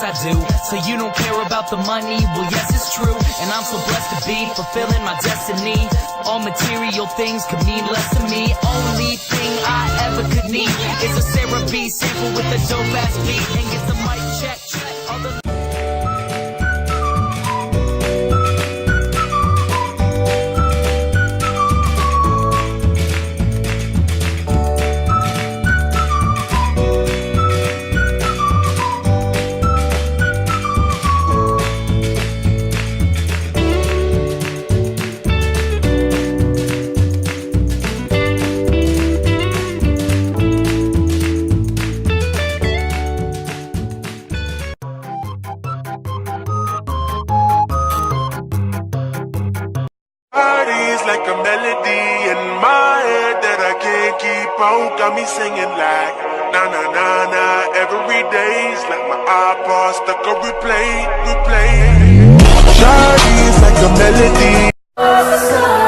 yes I do. So you don't care about the money? Well yes it's true. And I'm so blessed to be fulfilling my destiny. All material things could mean less to me. Only thing I ever could need is a Sarah B sample with a dope ass beat. And get the mic check. All the like a melody in my head that I can't keep out. Got me singing like na na na na every day's like my iPod stuck on replay. Shawty's like a melody.